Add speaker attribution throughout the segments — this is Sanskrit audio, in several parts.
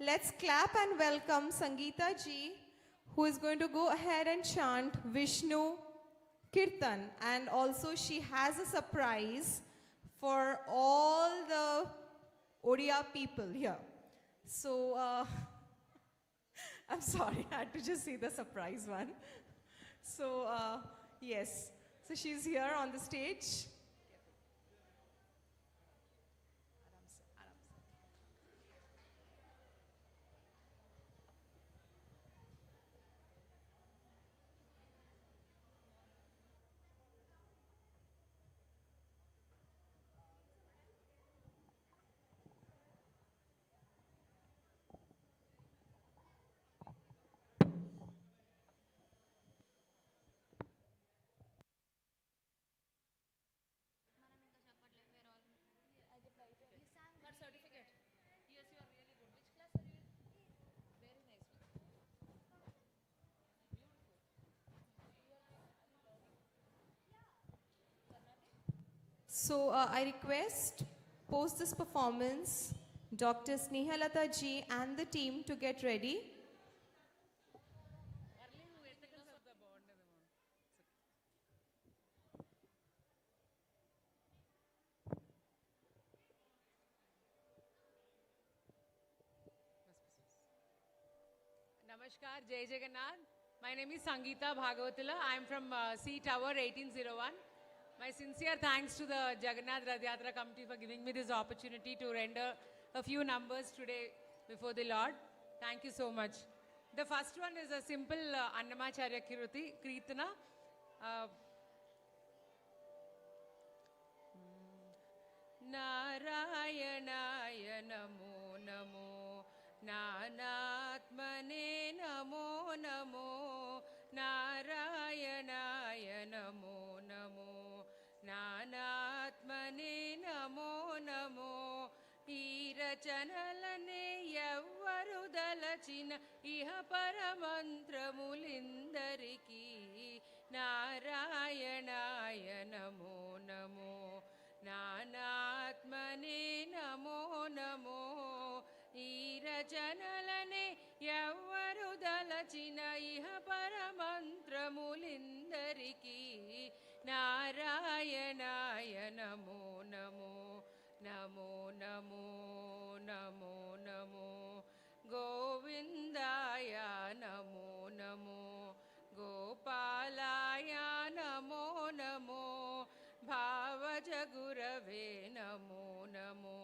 Speaker 1: Let's clap and welcome Sangeeta ji, who is going to go ahead and chant Vishnu Kirtan. And also she has a surprise for all the Odia people here. So, I'm sorry, I had to just say the surprise one. So, yes. So she's here on the stage. So I request post this performance, Dr. Snehalata ji and the team to get ready.
Speaker 2: Namaskar, Jai Jagannath. My name is Sangeeta Bhagavatula. I am from C Tower 1801. My sincere thanks to the Jagannath Rath Yatra Committee for giving me this opportunity to render a few numbers today before the Lord. Thank you so much. The first one is a simple Annamacharya Kirtana. Narayanaaya Namo Namo Nanatmane Namo Namo Narayanaaya Namo Namo Nanatmane Namo Namo ఈరచనలనే ఎవ్వరు దలచిన ఇహ పరమంత్రములిందరికీ నారాయణాయ నమో నమో నానాత్మనే నమో నమో ఈరచనలనే ఎవ్వరు దలచిన ఇహ పరమంత్రములిందరికీ నారాయణాయ నమో నమో నమో నమో నమో నమో గోవిందాయ నమో నమో గోపాలాయ నమో నమో భావజగురవే నమో నమో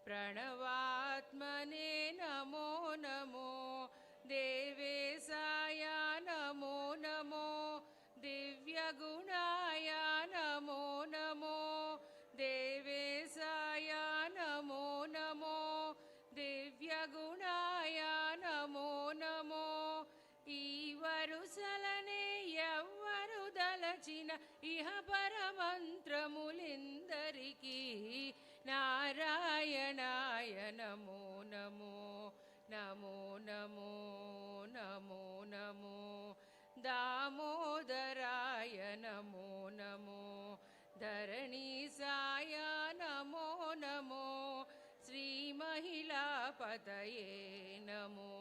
Speaker 2: ప్రణవాత్మనే నమో నమో దేవేశాయ నమో నమో దివ్యగుణాయ నమో నమో దేవేశాయ నమో నమో దివ్యగుణాయ నమో నమో ఈ వరుసలనే ఎవ్వరు దలచిన ఇహ పరమంత్రములిందరికీ నారాయణాయ నమో నమో నమో నమో నమో నమో దామోదరాయ నమో నమో ధరణీసాయ నమో నమో శ్రీమహిళాపతయే నమో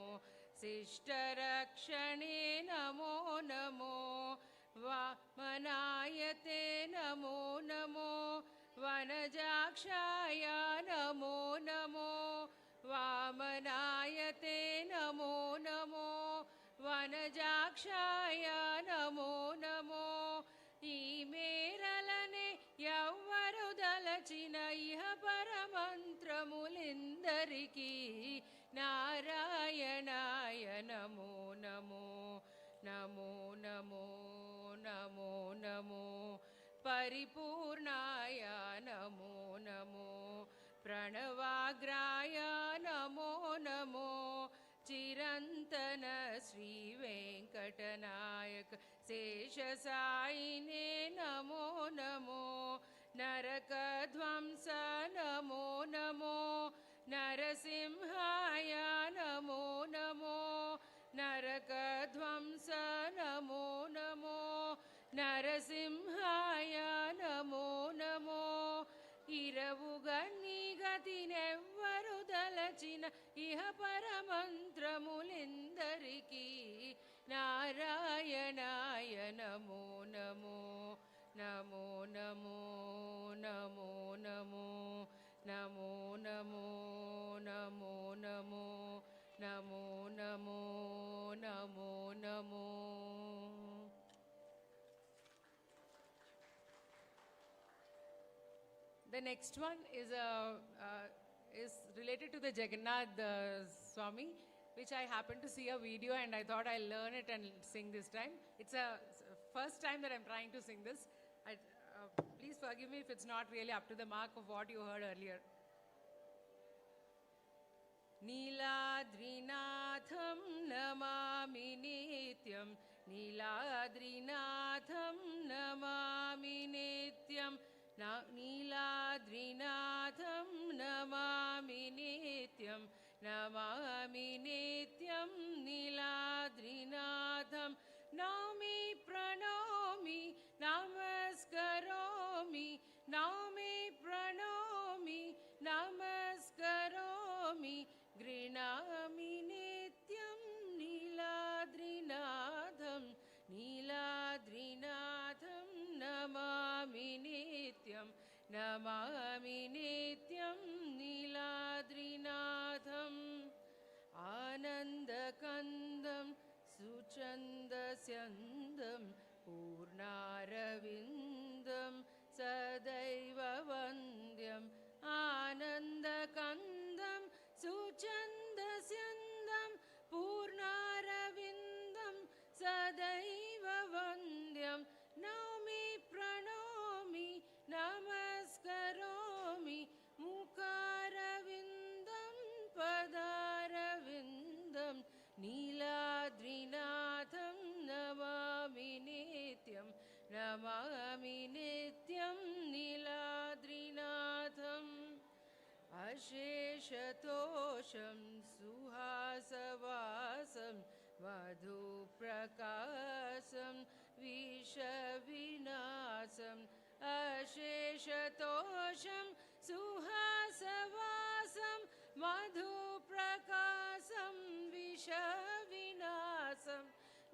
Speaker 2: శిష్టరక్షణే నమో నమో వామనాయతే నమో నమో వనజాక్షాయ నమో నమో వామనాయతే నమో నమో వనజాక్షాయ నమో నమో ఈ మేరలనే ఎవ్వరు దలచిన ఇహ పరమంత్రములిందరికీ నారాయణాయ నమో నమో నమో నమో నమో నమో పరిపూర్ణాయ నమో నమో ప్రణవాగ్రాయ నమో నమో చిరంతన శ్రీ వెంకటనాయక శేషసాయినే నమో నమో నరకధ్వంస నమో నమో నరసింహాయ నమో నమో నరకధ్వంస నమో నమో నరసింహాయ నమో నమో ఇరవుగా నీ గతినెవ్వరు దలచిన ఇహ పరమంత్రములెందరికీ నారాయణాయ నమో నమో నమో నమో నమో నమో నమో నమో నమో నమో నమో నమో నమో నమో. The next one is related to the Jagannath Swami, which I happened to see a video and I thought I'll learn it and sing this time. It's a first time that I'm trying to sing this. Please forgive me if it's not really up to the mark of what you heard earlier. Neeladrinatham namami nityam, Neeladrinatham namami nityam, Neeladrinatham namami nityam, namami nityam Neeladrinatham. Naumi pranomi namaskaromi, Naumi pranomi namaskaromi, Grinami nityam Neeladrinatham, Neeladrinatham namami nityam, namami nityam Neeladrinatham. Anandakandam suchandasyandam purnaravidam sadaiva vandyam. Anandakandam suchandasyandam purnaravidam sadaiva vandyam. Naumi pranomi namaskaromi, mukaravindam padaravindam, Neeladrinatham namami nityam, namami nityam Neeladrinatham. Asheshatosham suhasavasam madhuprakasam vishavinasam. Asheshatosham suhasavasam madhuprakasam vishavinasam.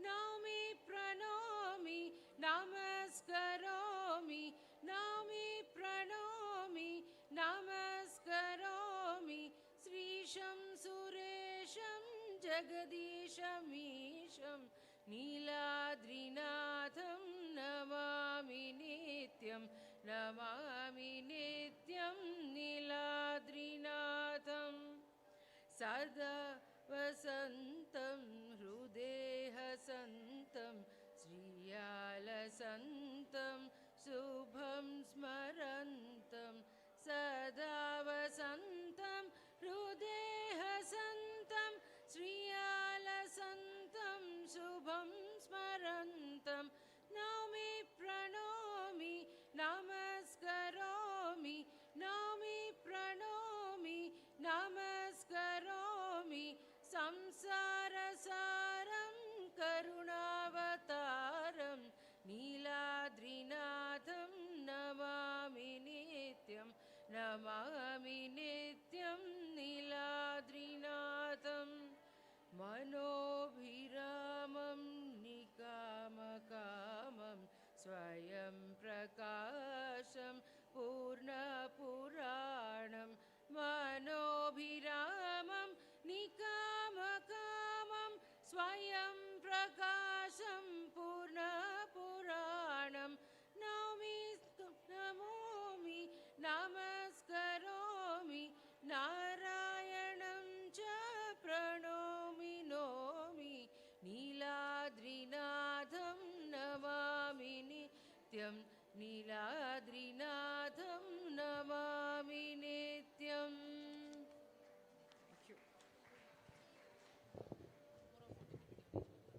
Speaker 2: Naumi pranomi namaskaromi, Naumi pranomi namaskaromi, Srisham Suresham Jagadisham Neeladrinatham namami nityam, namami nityam Neeladrinatham. Sada vasantam hrudeha santam, Sriyala santam subham smarantam. Sada vasantam hrudeha santam, Sriyala santam subham smarantam. Naumi pranomi namaskaromi, Naumi pranomi namaskaromi, samsarasaram karunavataram, Neeladrinatham namami nityam, namami nityam Neeladrinatham. Manobhiramam nikamakamam, Swayam prakasham purna puranam. Manobhiramam nikamakamam, Swayam prakasham purna puranam. Namomi namaskaromi, Narayanam cha pranomi nomi, Neeladrinatham namami nityam, Neeladrinatham namami nityam.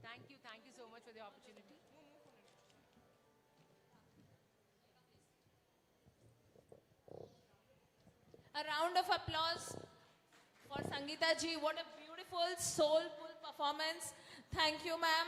Speaker 2: Thank you. Thank you so much for the opportunity.
Speaker 3: A round of applause for Sangeeta ji. What a beautiful, soulful performance. Thank you, ma'am.